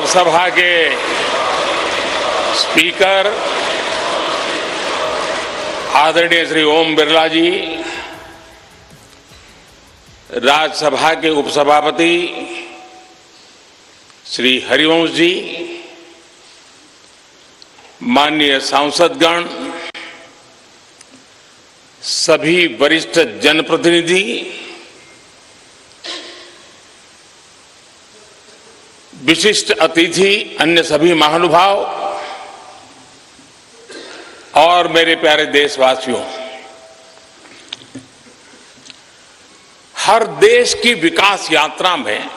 लोकसभा के स्पीकर आदरणीय श्री ओम बिरला जी, राज्यसभा के उपसभापति श्री हरिवंश जी, माननीय सांसदगण, सभी वरिष्ठ जनप्रतिनिधि, विशिष्ट अतिथि, अन्य सभी महानुभाव और मेरे प्यारे देशवासियों, हर देश की विकास यात्रा में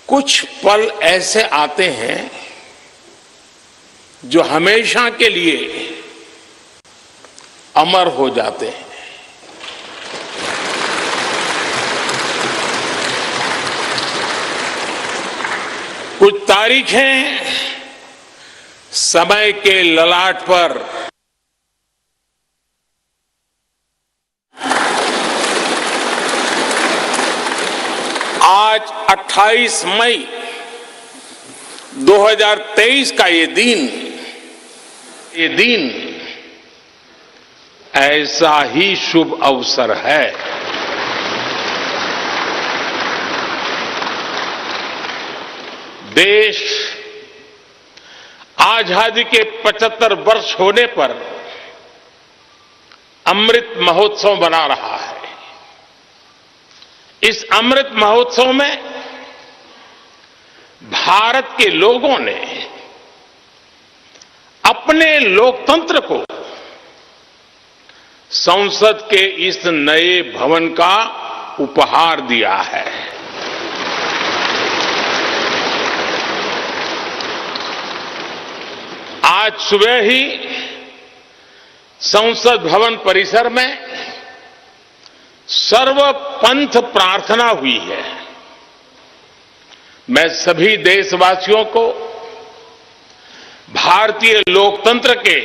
कुछ पल ऐसे आते हैं जो हमेशा के लिए अमर हो जाते हैं। कुछ तारीखें समय के ललाट पर आज 28 मई 2023 का ये दिन ऐसा ही शुभ अवसर है। देश आजादी के 75 वर्ष होने पर अमृत महोत्सव मना रहा है। इस अमृत महोत्सव में भारत के लोगों ने अपने लोकतंत्र को संसद के इस नए भवन का उपहार दिया है। आज सुबह ही संसद भवन परिसर में सर्वपंथ प्रार्थना हुई है। मैं सभी देशवासियों को भारतीय लोकतंत्र के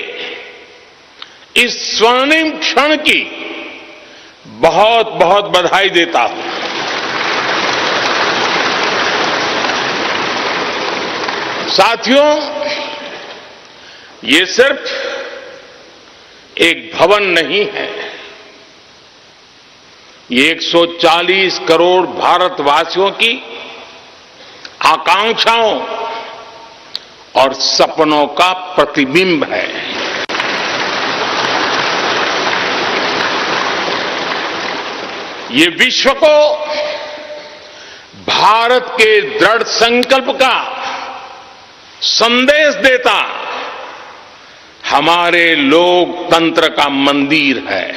इस स्वर्णिम क्षण की बहुत बहुत बधाई देता हूं। साथियों, ये सिर्फ एक भवन नहीं है, ये 140 करोड़ भारतवासियों की आकांक्षाओं और सपनों का प्रतिबिंब है। ये विश्व को भारत के दृढ़ संकल्प का संदेश देता हमारे लोकतंत्र का मंदिर है।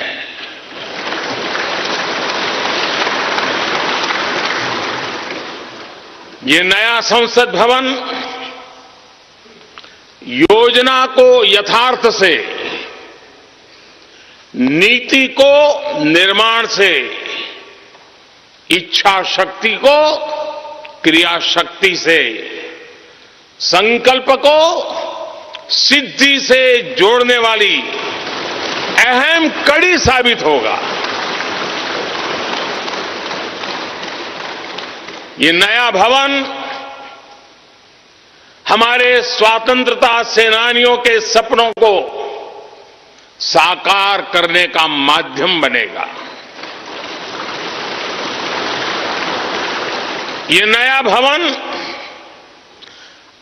ये नया संसद भवन योजना को यथार्थ से, नीति को निर्माण से, इच्छा शक्ति को क्रिया शक्ति से, संकल्प को सिद्धि से जोड़ने वाली अहम कड़ी साबित होगा। ये नया भवन हमारे स्वतंत्रता सेनानियों के सपनों को साकार करने का माध्यम बनेगा। ये नया भवन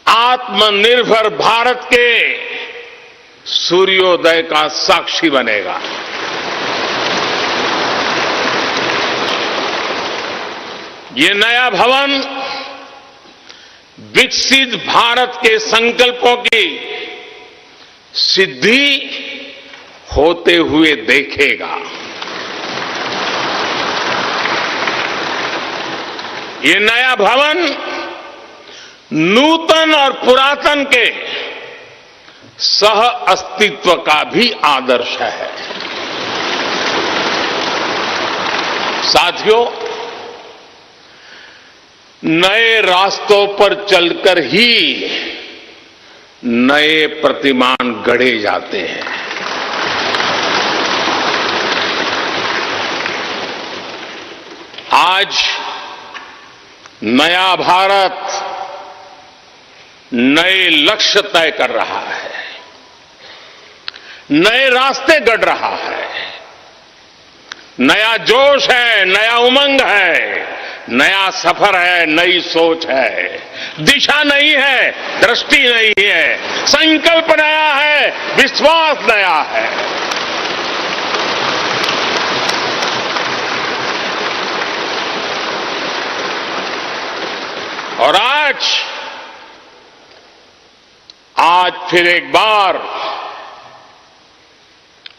आत्मनिर्भर भारत के सूर्योदय का साक्षी बनेगा। ये नया भवन विकसित भारत के संकल्पों की सिद्धि होते हुए देखेगा। ये नया भवन नूतन और पुरातन के सह अस्तित्व का भी आदर्श है। साथियों, नए रास्तों पर चलकर ही नए प्रतिमान गढ़े जाते हैं। आज नया भारत नए लक्ष्य तय कर रहा है, नए रास्ते गढ़ रहा है। नया जोश है, नया उमंग है, नया सफर है, नई सोच है। दिशा नई है, दृष्टि नई है, संकल्प नया है, विश्वास नया है। और आज फिर एक बार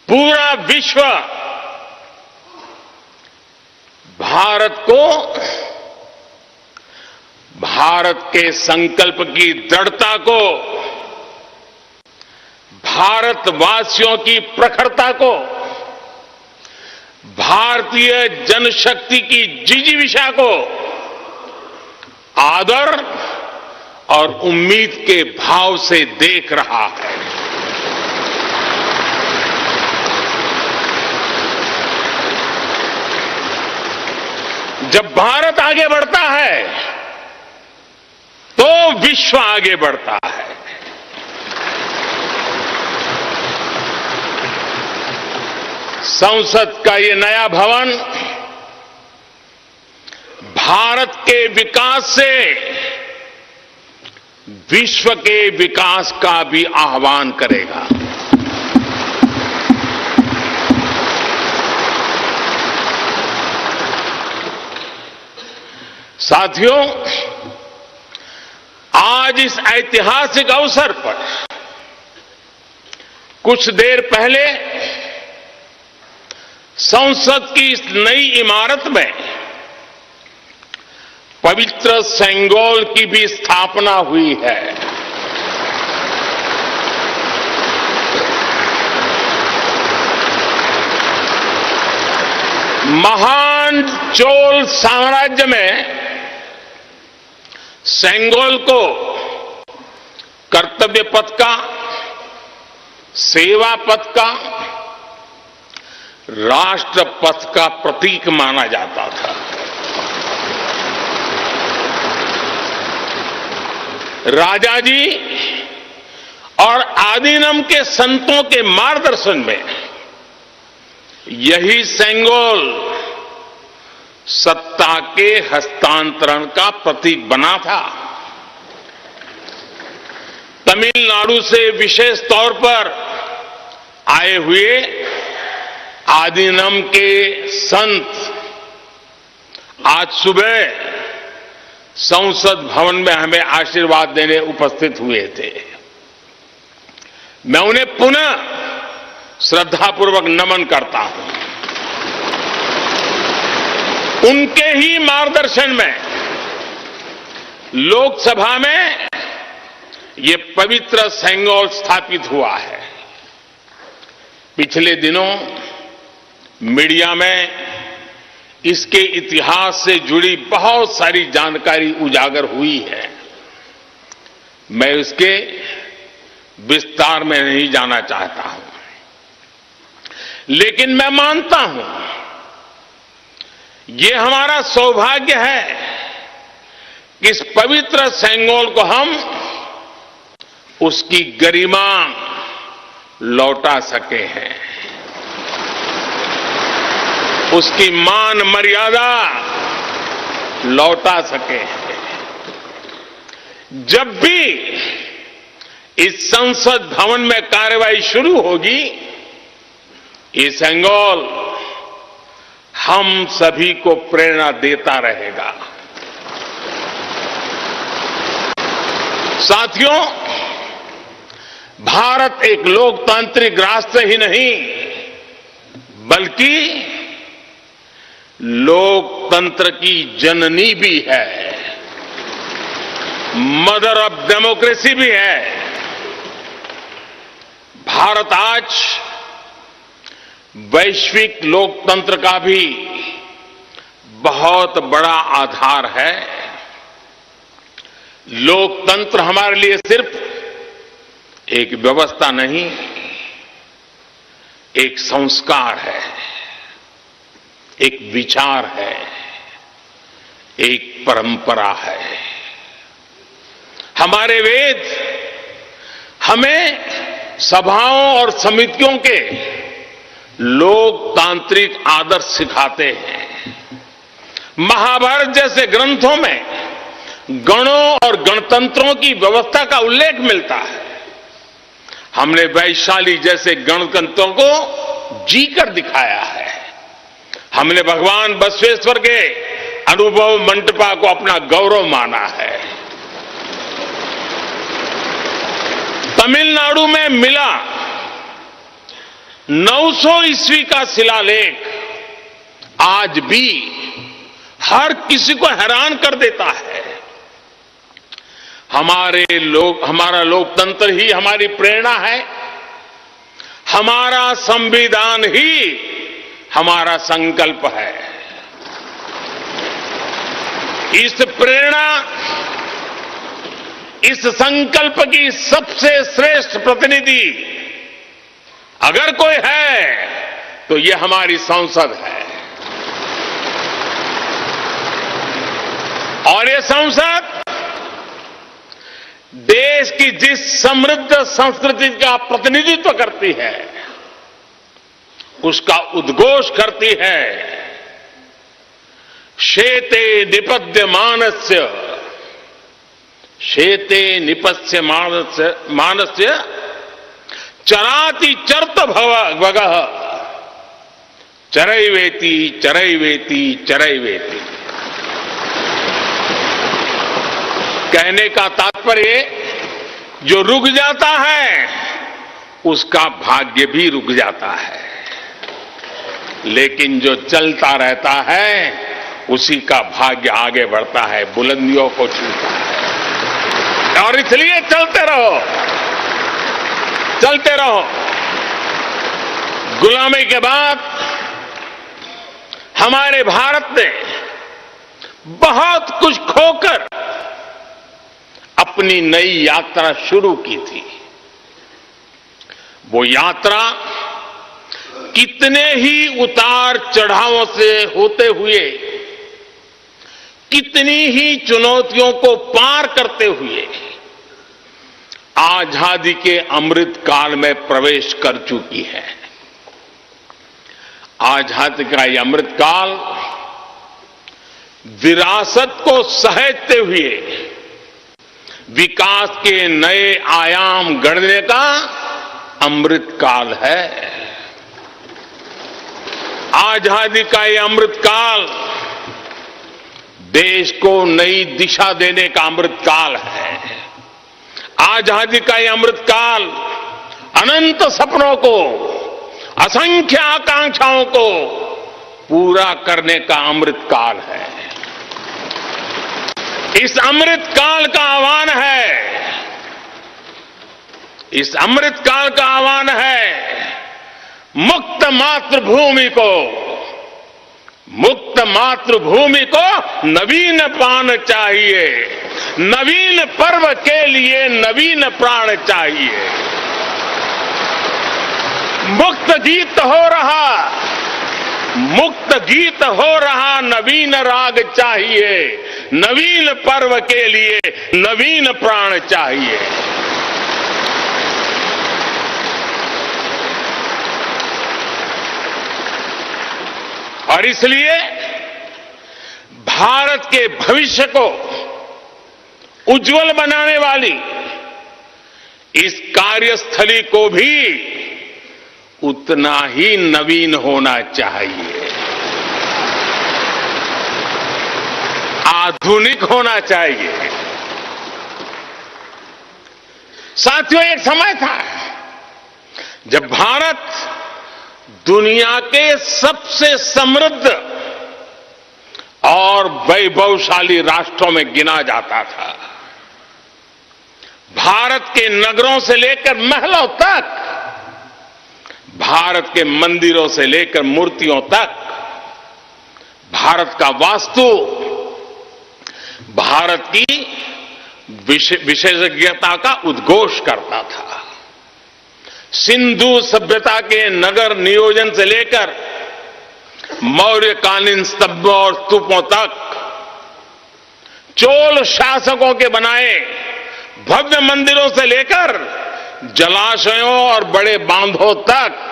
पूरा विश्व भारत को, भारत के संकल्प की दृढ़ता को, भारतवासियों की प्रखरता को, भारतीय जनशक्ति की जिजीविषा को आदर और उम्मीद के भाव से देख रहा है। जब भारत आगे बढ़ता है तो विश्व आगे बढ़ता है। संसद का ये नया भवन भारत के विकास से विश्व के विकास का भी आह्वान करेगा। साथियों, आज इस ऐतिहासिक अवसर पर कुछ देर पहले संसद की इस नई इमारत में पवित्र सेंगोल की भी स्थापना हुई है। महान चोल साम्राज्य में सेंगोल को कर्तव्य पथ का, सेवा पथ का, राष्ट्र पथ का प्रतीक माना जाता था। राजा जी और आदीनम के संतों के मार्गदर्शन में यही सेंगोल सत्ता के हस्तांतरण का प्रतीक बना था। तमिलनाडु से विशेष तौर पर आए हुए आदीनम के संत आज सुबह संसद भवन में हमें आशीर्वाद देने उपस्थित हुए थे। मैं उन्हें पुनः श्रद्धापूर्वक नमन करता हूं। उनके ही मार्गदर्शन में लोकसभा में ये पवित्र सेंगोल स्थापित हुआ है। पिछले दिनों मीडिया में इसके इतिहास से जुड़ी बहुत सारी जानकारी उजागर हुई है। मैं इसके विस्तार में नहीं जाना चाहता हूं, लेकिन मैं मानता हूं ये हमारा सौभाग्य है कि इस पवित्र सेंगोल को हम उसकी गरिमा लौटा सके हैं, उसकी मान मर्यादा लौटा सके हैं। जब भी इस संसद भवन में कार्रवाई शुरू होगी, ये सेंगोल हम सभी को प्रेरणा देता रहेगा। साथियों, भारत एक लोकतांत्रिक राष्ट्र ही नहीं बल्कि लोकतंत्र की जननी भी है, मदर ऑफ डेमोक्रेसी भी है। भारत आज वैश्विक लोकतंत्र का भी बहुत बड़ा आधार है। लोकतंत्र हमारे लिए सिर्फ एक व्यवस्था नहीं, एक संस्कार है, एक विचार है, एक परंपरा है। हमारे वेद हमें सभाओं और समितियों के लोकतांत्रिक आदर्श सिखाते हैं। महाभारत जैसे ग्रंथों में गणों और गणतंत्रों की व्यवस्था का उल्लेख मिलता है। हमने वैशाली जैसे गणतंत्रों को जीकर दिखाया है। हमने भगवान बसवेश्वर के अनुभव मंटपा को अपना गौरव माना है। तमिलनाडु में मिला 900 ईस्वी का शिलालेख आज भी हर किसी को हैरान कर देता है। हमारा लोकतंत्र ही हमारी प्रेरणा है। हमारा संविधान ही हमारा संकल्प है। इस प्रेरणा, इस संकल्प की सबसे श्रेष्ठ प्रतिनिधि अगर कोई है तो ये हमारी संसद है। और ये संसद देश की जिस समृद्ध संस्कृति का प्रतिनिधित्व करती है उसका उद्घोष करती है। शेते निपद्यमानस्य शेते निपस्य मानस्य चराति चर्त भगः चरैवेति चरैवेति चरैवेति। कहने का तात्पर्य जो रुक जाता है उसका भाग्य भी रुक जाता है, लेकिन जो चलता रहता है उसी का भाग्य आगे बढ़ता है, बुलंदियों को छूता है। और इसलिए चलते रहो, चलते रहो। गुलामी के बाद हमारे भारत ने बहुत कुछ खोकर अपनी नई यात्रा शुरू की थी। वो यात्रा कितने ही उतार चढ़ावों से होते हुए, कितनी ही चुनौतियों को पार करते हुए आजादी के अमृत काल में प्रवेश कर चुकी है। आजादी का यह अमृत काल विरासत को सहेजते हुए विकास के नए आयाम गढ़ने का अमृत काल है। आजादी का यह अमृत काल देश को नई दिशा देने का अमृत काल है। आजादी का यह अमृत काल अनंत सपनों को, असंख्य आकांक्षाओं को पूरा करने का अमृत काल है। इस अमृत काल का आह्वान है, इस अमृत काल का आह्वान है मुक्त मातृभूमि को, मुक्त मातृभूमि को नवीन प्राण चाहिए, नवीन पर्व के लिए नवीन प्राण चाहिए। मुक्त गीत हो रहा, मुक्त गीत हो रहा नवीन राग चाहिए, नवीन पर्व के लिए नवीन प्राण चाहिए। और इसलिए भारत के भविष्य को उज्जवल बनाने वाली इस कार्यस्थली को भी उतना ही नवीन होना चाहिए, आधुनिक होना चाहिए। साथियों, एक समय था जब भारत दुनिया के सबसे समृद्ध और वैभवशाली राष्ट्रों में गिना जाता था। भारत के नगरों से लेकर महलों तक, भारत के मंदिरों से लेकर मूर्तियों तक, भारत का वास्तु भारत की विशेषज्ञता का उद्घोष करता था। सिंधु सभ्यता के नगर नियोजन से लेकर मौर्यकालीन स्तंभों और स्तूपों तक, चोल शासकों के बनाए भव्य मंदिरों से लेकर जलाशयों और बड़े बांधों तक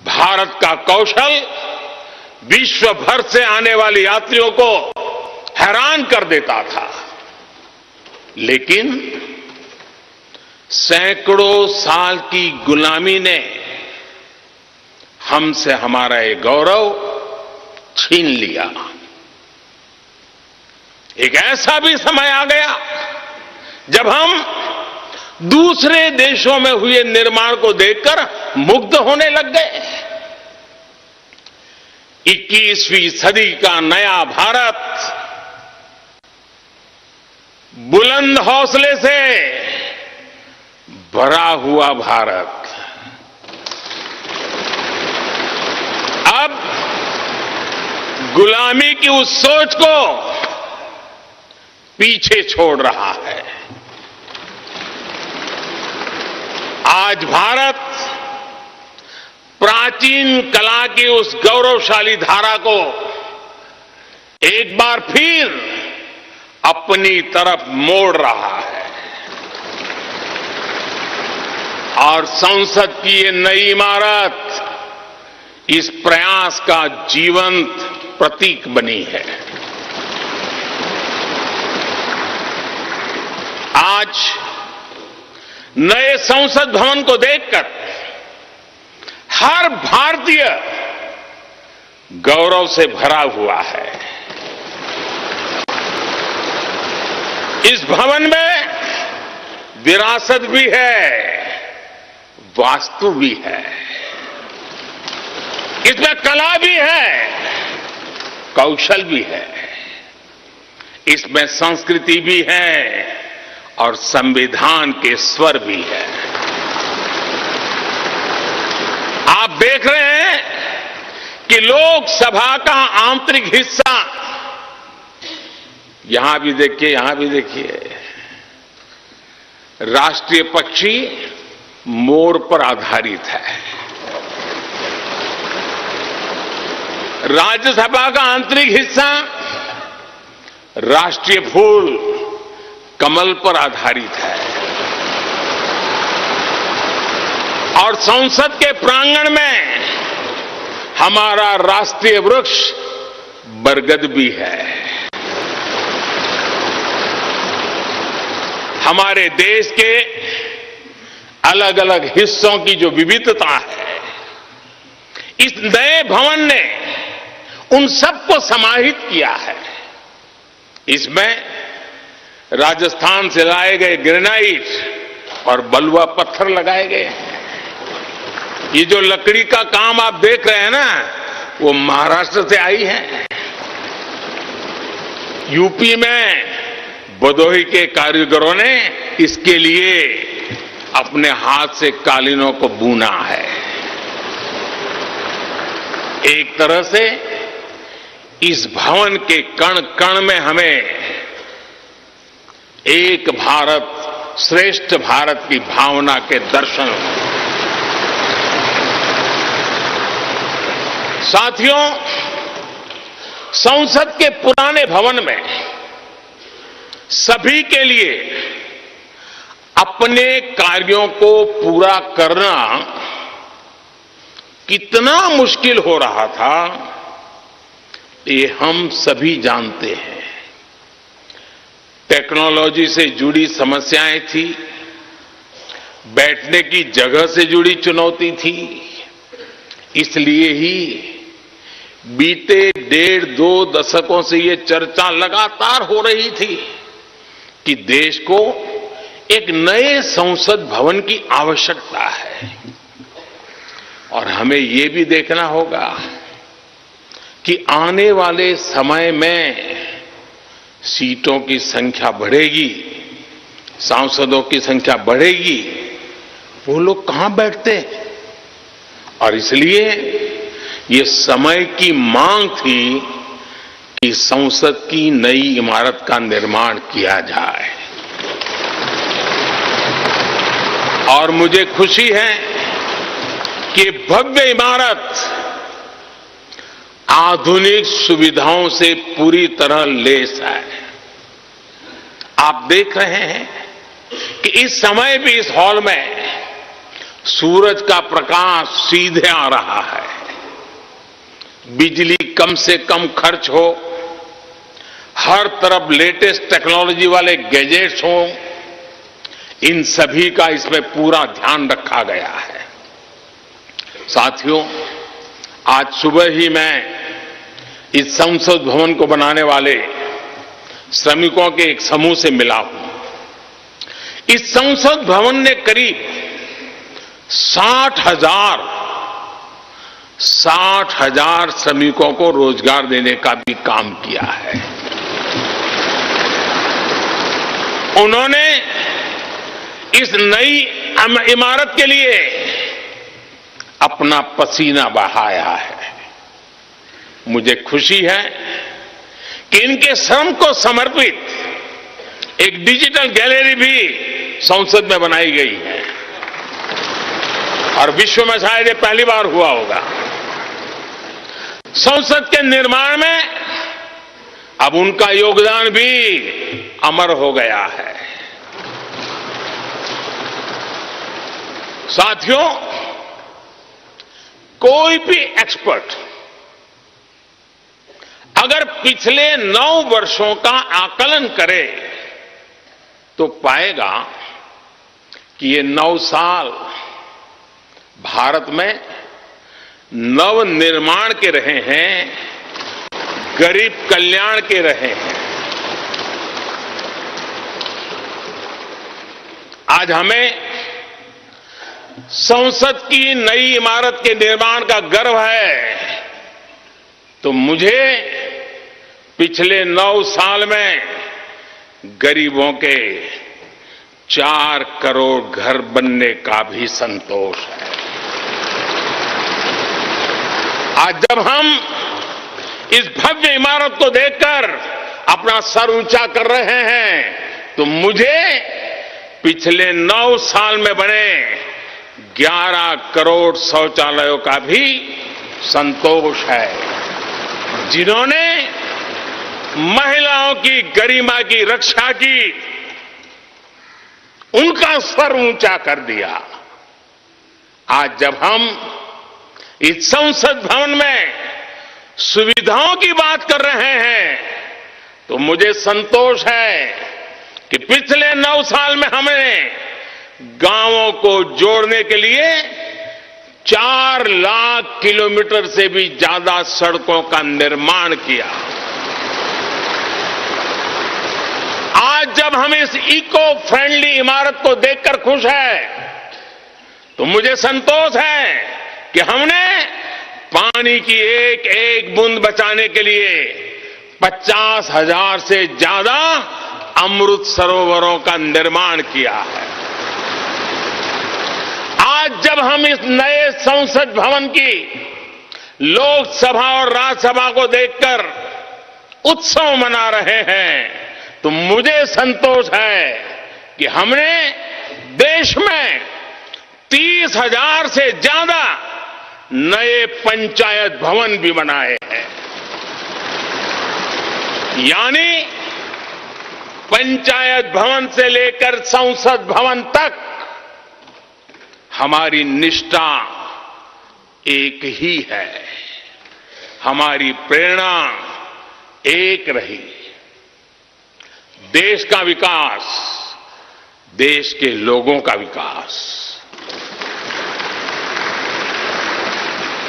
भारत का कौशल विश्व भर से आने वाले यात्रियों को हैरान कर देता था। लेकिन सैकड़ों साल की गुलामी ने हमसे हमारा ये गौरव छीन लिया। एक ऐसा भी समय आ गया जब हम दूसरे देशों में हुए निर्माण को देखकर मुग्ध होने लग गए। 21वीं सदी का नया भारत बुलंद हौसले से भरा हुआ भारत अब गुलामी की उस सोच को पीछे छोड़ रहा है। आज भारत प्राचीन कला की उस गौरवशाली धारा को एक बार फिर अपनी तरफ मोड़ रहा है और संसद की ये नई इमारत इस प्रयास का जीवंत प्रतीक बनी है। आज नए संसद भवन को देखकर हर भारतीय गौरव से भरा हुआ है। इस भवन में विरासत भी है, वास्तु भी है, इसमें कला भी है, कौशल भी है, इसमें संस्कृति भी है और संविधान के स्वर भी है। आप देख रहे हैं कि लोकसभा का आंतरिक हिस्सा, यहां भी देखिए, यहां भी देखिए, राष्ट्रीय पक्षी मोर पर आधारित है। राज्यसभा का आंतरिक हिस्सा राष्ट्रीय फूल कमल पर आधारित है और संसद के प्रांगण में हमारा राष्ट्रीय वृक्ष बरगद भी है। हमारे देश के अलग अलग हिस्सों की जो विविधता है, इस नए भवन ने उन सबको समाहित किया है। इसमें राजस्थान से लाए गए ग्रेनाइट और बलुआ पत्थर लगाए गए हैं। ये जो लकड़ी का काम आप देख रहे हैं ना, वो महाराष्ट्र से आई है। यूपी में भदोही के कारीगरों ने इसके लिए अपने हाथ से कालीनों को बुना है। एक तरह से इस भवन के कण कण में हमें एक भारत श्रेष्ठ भारत की भावना के दर्शन हुए। साथियों, संसद के पुराने भवन में सभी के लिए अपने कार्यों को पूरा करना कितना मुश्किल हो रहा था, ये हम सभी जानते हैं। टेक्नोलॉजी से जुड़ी समस्याएं थी, बैठने की जगह से जुड़ी चुनौती थी। इसलिए ही बीते 1.5-2 दशकों से ये चर्चा लगातार हो रही थी कि देश को एक नए संसद भवन की आवश्यकता है। और हमें ये भी देखना होगा कि आने वाले समय में सीटों की संख्या बढ़ेगी, सांसदों की संख्या बढ़ेगी, वो लोग कहां बैठते हैं? और इसलिए ये समय की मांग थी कि संसद की नई इमारत का निर्माण किया जाए। और मुझे खुशी है कि भव्य इमारत आधुनिक सुविधाओं से पूरी तरह लैस है। आप देख रहे हैं कि इस समय भी इस हॉल में सूरज का प्रकाश सीधे आ रहा है, बिजली कम से कम खर्च हो, हर तरफ लेटेस्ट टेक्नोलॉजी वाले गैजेट्स हों, इन सभी का इसमें पूरा ध्यान रखा गया है। साथियों, आज सुबह ही मैं इस संसद भवन को बनाने वाले श्रमिकों के एक समूह से मिला हूं। इस संसद भवन ने करीब 60,000 श्रमिकों को रोजगार देने का भी काम किया है। उन्होंने इस नई इमारत के लिए अपना पसीना बहाया है। मुझे खुशी है कि इनके श्रम को समर्पित एक डिजिटल गैलरी भी संसद में बनाई गई है और विश्व में शायद ये पहली बार हुआ होगा। संसद के निर्माण में अब उनका योगदान भी अमर हो गया है। साथियों, कोई भी एक्सपर्ट अगर पिछले 9 वर्षों का आकलन करे तो पाएगा कि ये 9 साल भारत में नव निर्माण के रहे हैं, गरीब कल्याण के रहे हैं। आज हमें संसद की नई इमारत के निर्माण का गर्व है, तो मुझे पिछले 9 साल में गरीबों के 4 करोड़ घर बनने का भी संतोष है। आज जब हम इस भव्य इमारत को देखकर अपना सर ऊंचा कर रहे हैं, तो मुझे पिछले 9 साल में बने 11 करोड़ शौचालयों का भी संतोष है, जिन्होंने महिलाओं की गरिमा की रक्षा की, उनका स्तर ऊंचा कर दिया। आज जब हम इस संसद भवन में सुविधाओं की बात कर रहे हैं, तो मुझे संतोष है कि पिछले 9 साल में हमने गांवों को जोड़ने के लिए 4 लाख किलोमीटर से भी ज्यादा सड़कों का निर्माण किया। आज जब हम इस इको फ्रेंडली इमारत को देखकर खुश हैं, तो मुझे संतोष है कि हमने पानी की एक एक बूंद बचाने के लिए 50,000 से ज्यादा अमृत सरोवरों का निर्माण किया है। आज जब हम इस नए संसद भवन की लोकसभा और राज्यसभा को देखकर उत्सव मना रहे हैं, तो मुझे संतोष है कि हमने देश में 30,000 से ज्यादा नए पंचायत भवन भी बनाए हैं। यानी पंचायत भवन से लेकर संसद भवन तक हमारी निष्ठा एक ही है, हमारी प्रेरणा एक रही। देश का विकास, देश के लोगों का विकास।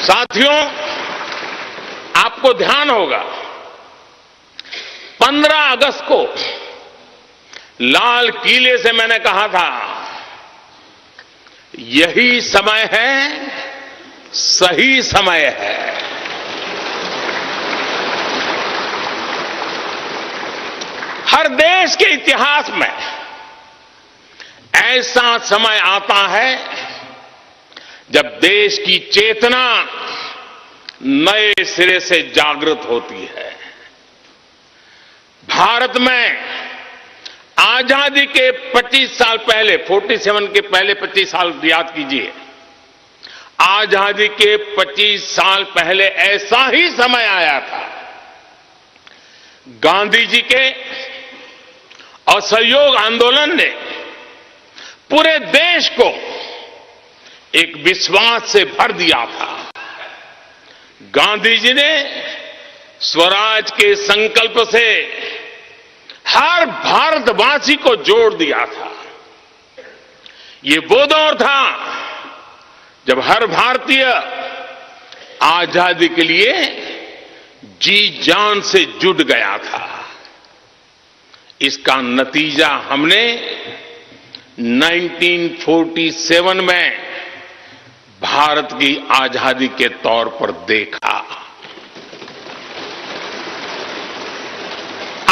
साथियों, आपको ध्यान होगा 15 अगस्त को लाल किले से मैंने कहा था, यही समय है, सही समय है। हर देश के इतिहास में ऐसा समय आता है जब देश की चेतना नए सिरे से जागृत होती है। भारत में आजादी के 25 साल पहले, 47 के पहले 25 साल याद कीजिए, आजादी के 25 साल पहले ऐसा ही समय आया था। गांधी जी के असहयोग आंदोलन ने पूरे देश को एक विश्वास से भर दिया था। गांधी जी ने स्वराज के संकल्प से हर भारतवासी को जोड़ दिया था। ये वो दौर था जब हर भारतीय आजादी के लिए जी जान से जुट गया था। इसका नतीजा हमने 1947 में भारत की आजादी के तौर पर देखा।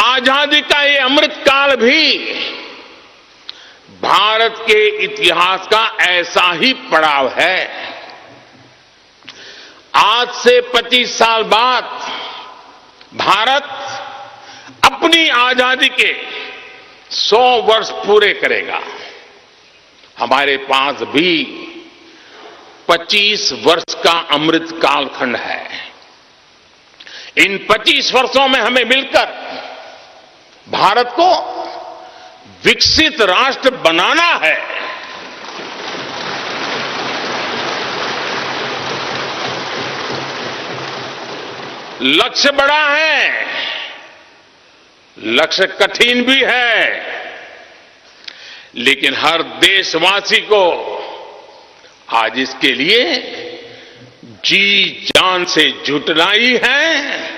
आजादी का ये अमृतकाल भी भारत के इतिहास का ऐसा ही पड़ाव है। आज से 25 साल बाद भारत अपनी आजादी के 100 वर्ष पूरे करेगा। हमारे पास भी 25 वर्ष का अमृत कालखंड है। इन 25 वर्षों में हमें मिलकर भारत को विकसित राष्ट्र बनाना है। लक्ष्य बड़ा है, लक्ष्य कठिन भी है, लेकिन हर देशवासी को आज इसके लिए जी जान से जुटना ही है।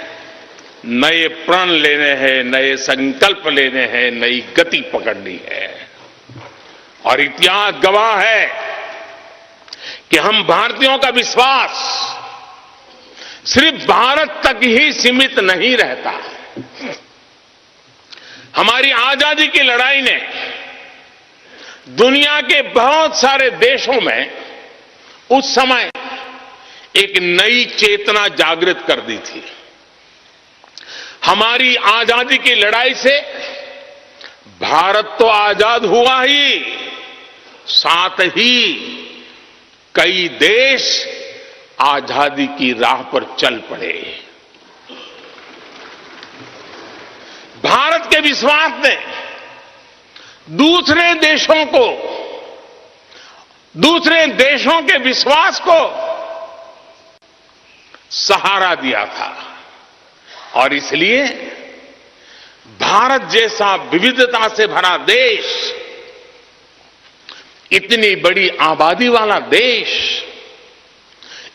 नए प्रण लेने हैं, नए संकल्प लेने हैं, नई गति पकड़नी है। और इतिहास गवाह है कि हम भारतीयों का विश्वास सिर्फ भारत तक ही सीमित नहीं रहता। हमारी आजादी की लड़ाई ने दुनिया के बहुत सारे देशों में उस समय एक नई चेतना जागृत कर दी थी। हमारी आजादी की लड़ाई से भारत तो आजाद हुआ ही, साथ ही कई देश आजादी की राह पर चल पड़े। भारत के विश्वास ने दूसरे देशों के विश्वास को सहारा दिया था। और इसलिए भारत जैसा विविधता से भरा देश, इतनी बड़ी आबादी वाला देश,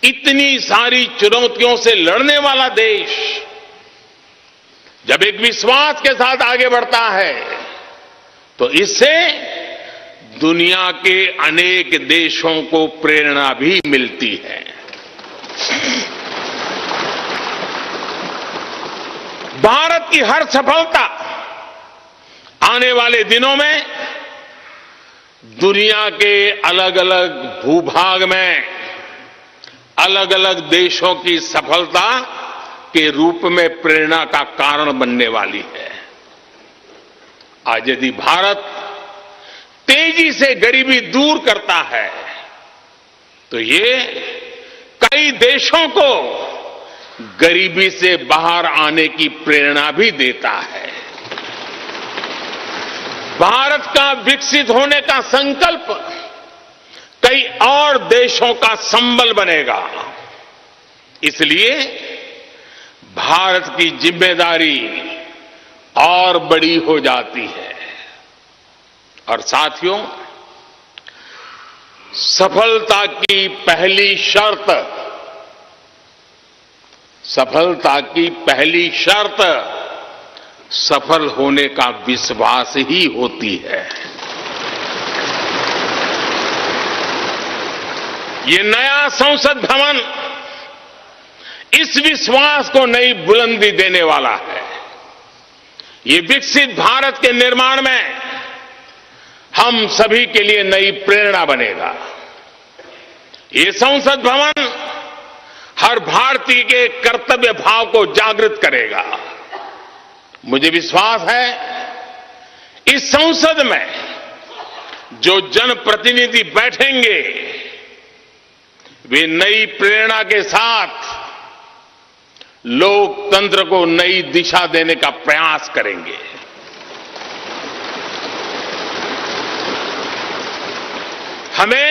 इतनी सारी चुनौतियों से लड़ने वाला देश जब एक विश्वास के साथ आगे बढ़ता है तो इससे दुनिया के अनेक देशों को प्रेरणा भी मिलती है। भारत की हर सफलता आने वाले दिनों में दुनिया के अलग अलग भूभाग में अलग अलग देशों की सफलता के रूप में प्रेरणा का कारण बनने वाली है। आज यदि भारत तेजी से गरीबी दूर करता है तो ये कई देशों को गरीबी से बाहर आने की प्रेरणा भी देता है। भारत का विकसित होने का संकल्प कई और देशों का संबल बनेगा। इसलिए भारत की जिम्मेदारी और बड़ी हो जाती है। और साथियों, सफलता की पहली शर्त सफल होने का विश्वास ही होती है। ये नया संसद भवन इस विश्वास को नई बुलंदी देने वाला है। ये विकसित भारत के निर्माण में हम सभी के लिए नई प्रेरणा बनेगा। ये संसद भवन हर भारतीय के कर्तव्य भाव को जागृत करेगा। मुझे विश्वास है इस संसद में जो जनप्रतिनिधि बैठेंगे वे नई प्रेरणा के साथ लोकतंत्र को नई दिशा देने का प्रयास करेंगे। हमें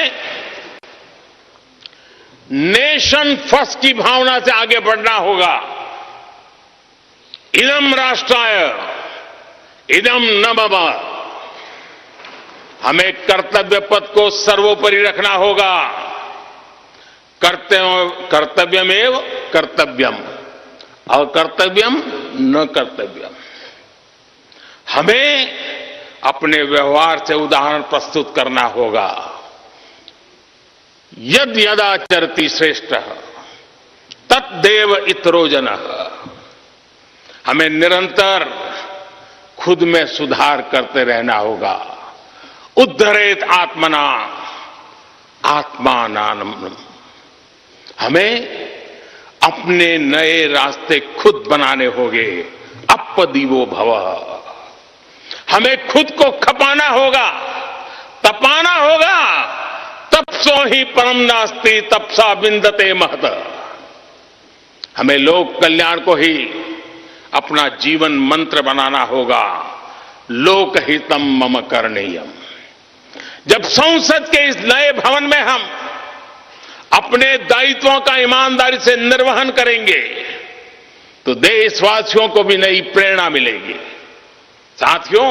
नेशन फर्स्ट की भावना से आगे बढ़ना होगा। इदम राष्ट्राय इदम न मम। हमें कर्तव्य पथ को सर्वोपरि रखना होगा। कर्तव्यमेव कर्तव्यम और कर्तव्यम न कर्तव्यम। हमें अपने व्यवहार से उदाहरण प्रस्तुत करना होगा। यद यदाचरति श्रेष्ठ तत्देव इतरो जनः। हमें निरंतर खुद में सुधार करते रहना होगा। उद्धरेत आत्मना आत्मानानम। हमें अपने नए रास्ते खुद बनाने होंगे। अपदीवो भवः। हमें खुद को खपाना होगा, तपाना होगा। तपसो ही परम नास्ति तपसा बिंदते महत। हमें लोक कल्याण को ही अपना जीवन मंत्र बनाना होगा। लोकहितम मम करणीयम। जब संसद के इस नए भवन में हम अपने दायित्वों का ईमानदारी से निर्वहन करेंगे तो देशवासियों को भी नई प्रेरणा मिलेगी। साथियों,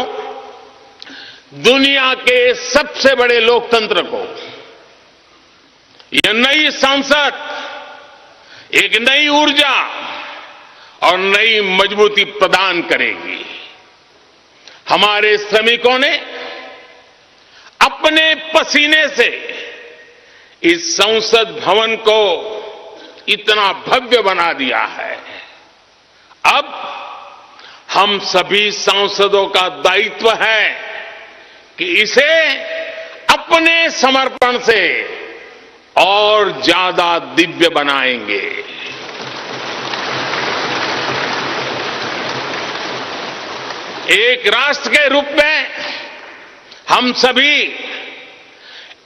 दुनिया के सबसे बड़े लोकतंत्र को यह नई संसद एक नई ऊर्जा और नई मजबूती प्रदान करेगी। हमारे श्रमिकों ने अपने पसीने से इस संसद भवन को इतना भव्य बना दिया है। अब हम सभी सांसदों का दायित्व है कि इसे अपने समर्पण से और ज्यादा दिव्य बनाएंगे। एक राष्ट्र के रूप में हम सभी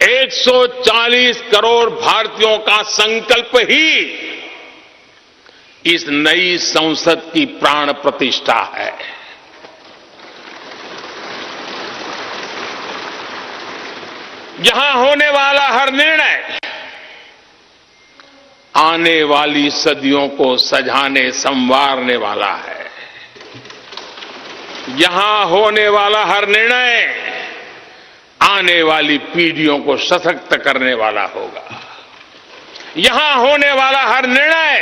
140 करोड़ भारतीयों का संकल्प ही इस नई संसद की प्राण प्रतिष्ठा है। यहां होने वाला हर निर्णय आने वाली सदियों को सजाने संवारने वाला है। यहां होने वाला हर निर्णय आने वाली पीढ़ियों को सशक्त करने वाला होगा। यहां होने वाला हर निर्णय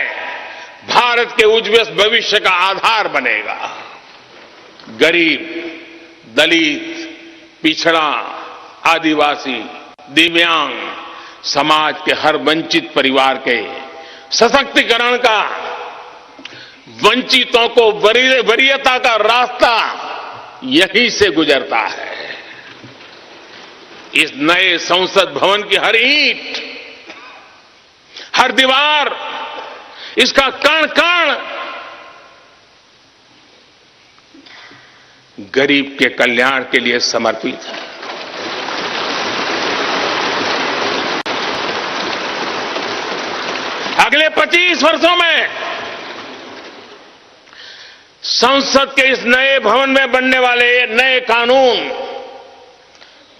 भारत के उज्ज्वल भविष्य का आधार बनेगा। गरीब, दलित, पिछड़ा, आदिवासी, दिव्यांग समाज के हर वंचित परिवार के सशक्तिकरण का, वंचितों को वरीयता का रास्ता यहीं से गुजरता है। इस नए संसद भवन की हर ईंट, हर दीवार, इसका कण कण गरीब के कल्याण के लिए समर्पित है। अगले 25 वर्षों में संसद के इस नए भवन में बनने वाले नए कानून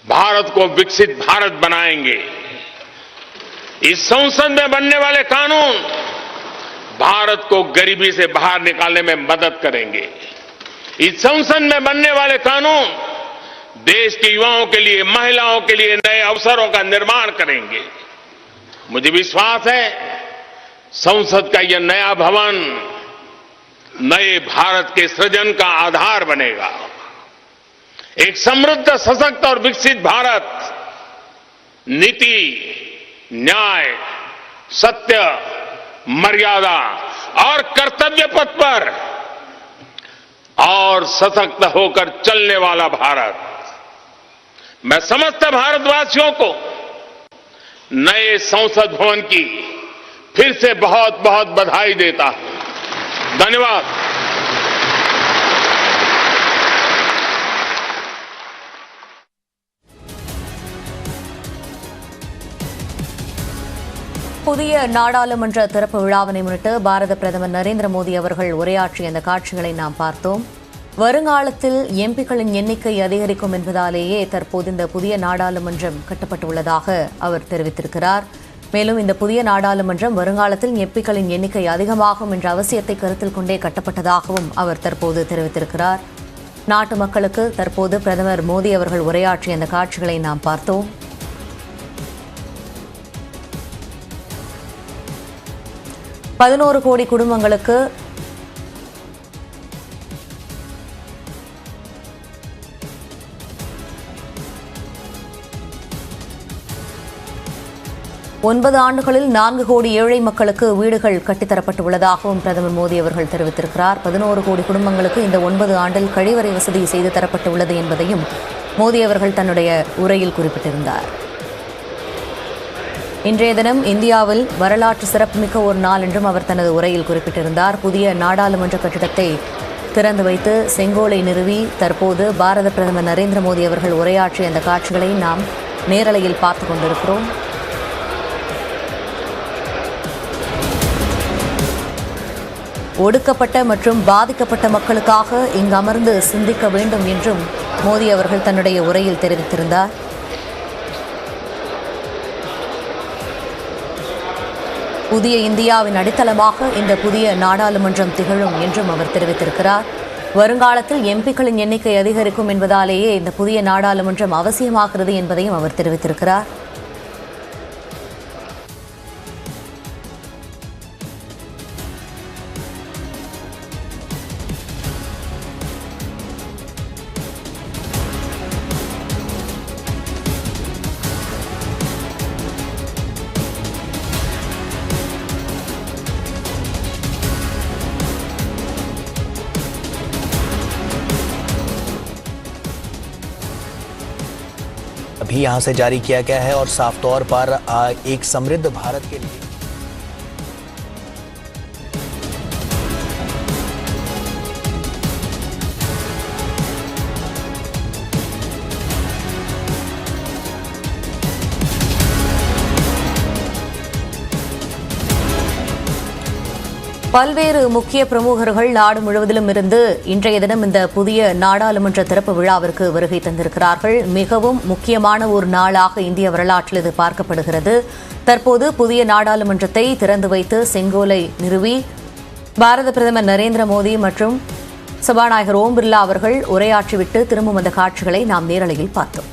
भारत को विकसित भारत बनाएंगे। इस संसद में बनने वाले कानून भारत को गरीबी से बाहर निकालने में मदद करेंगे। इस संसद में बनने वाले कानून देश के युवाओं के लिए, महिलाओं के लिए नए अवसरों का निर्माण करेंगे। मुझे विश्वास है संसद का यह नया भवन नए भारत के सृजन का आधार बनेगा। एक समृद्ध, सशक्त और विकसित भारत नीति, न्याय, सत्य, मर्यादा और कर्तव्य पथ पर और सशक्त होकर चलने वाला भारत। मैं समस्त भारतवासियों को नए संसद भवन की फिर से बहुत बहुत बधाई देता हूं। धन्यवाद। புதிய நாடாளுமன்ற திறப்பு விழாவினை முன்னிட்டு பாரத பிரதமர் நரேந்திர மோடி அவர்கள் உரையாற்றிய அந்த காட்சிகளை நாம் பார்த்தோம். வருங்காலத்தில் எம்பிக்களின் எண்ணிக்கை அதிகரிக்கும் என்பதாலேயே தற்போது இந்த புதிய நாடாளுமன்றம் கட்டப்பட்டுள்ளதாக அவர் தெரிவித்திருக்கிறார். மேலும் இந்த புதிய நாடாளுமன்றம் வருங்காலத்தில் எம்பிக்களின் எண்ணிக்கை அதிகமாகும் என்ற அவசியத்தை கருத்தில் கொண்டே கட்டப்பட்டதாகவும் அவர் தற்போது தெரிவித்திருக்கிறார். நாட்டு மக்களுக்கு தற்போது பிரதமர் மோடி அவர்கள் உரையாற்றிய அந்த காட்சிகளை நாம் பார்த்தோம். பதினோரு கோடி குடும்பங்களுக்கு 9 ஆண்டுகளில் 4 கோடி ஏழை மக்களுக்கு வீடுகள் கட்டித்தரப்பட்டுள்ளதாகவும் பிரதமர் மோடி அவர்கள் தெரிவித்திருக்கிறார். 11 கோடி குடும்பங்களுக்கு இந்த 9 ஆண்டில் கழிவறை வசதி செய்து தரப்பட்டுள்ளது என்பதையும் மோடி அவர்கள் தன்னுடைய உரையில் குறிப்பிட்டிருந்தார். இன்றைய தினம் இந்தியாவில் வரலாற்று சிறப்புமிக்க ஒரு நாள் என்றும் அவர் தனது உரையில் குறிப்பிட்டிருந்தார். புதிய நாடாளுமன்ற கட்டிடத்தை திறந்து வைத்து செங்கோலை நிறுவி தற்போது பாரத பிரதமர் நரேந்திர மோடி அவர்கள் உரையாற்றிய அந்த காட்சிகளை நாம் நேரலையில் பார்த்துக் கொண்டிருக்கிறோம். ஒடுக்கப்பட்ட மற்றும் பாதிக்கப்பட்ட மக்களுக்காக இங்கு அமர்ந்து சிந்திக்க வேண்டும் என்றும் மோடி அவர்கள் தன்னுடைய உரையில் தெரிவித்திருந்தார். புதிய இந்தியாவின் அடித்தளமாக இந்த புதிய நாடாளுமன்றம் திகழும் என்றும் அவர் தெரிவித்திருக்கிறார். வருங்காலத்தில் எம்பிக்களின் எண்ணிக்கை அதிகரிக்கும் என்பதாலேயே இந்த புதிய நாடாளுமன்றம் அவசியமாகிறது என்பதையும் அவர் தெரிவித்திருக்கிறார். अभी यहाँ से जारी किया गया है और साफ तौर पर एक समृद्ध भारत के लिए பல்வேறு முக்கிய பிரமுகர்கள் நாடு முழுவதிலும் இருந்து இன்றைய தினம் இந்த புதிய நாடாளுமன்ற திறப்பு விழாவிற்கு வருகை தந்திருக்கிறார்கள். மிகவும் முக்கியமான ஒரு நாளாக இந்திய வரலாற்றில் இது பார்க்கப்படுகிறது. தற்போது புதிய நாடாளுமன்றத்தை திறந்து வைத்து செங்கோலை நிறுவி பாரத பிரதமர் நரேந்திர மோடி மற்றும் சபாநாயகர் ஓம் பிர்லா அவர்கள் உரையாற்றிவிட்டு திரும்பும் அந்த காட்சிகளை நாம் நேரலையில் பார்த்தோம்.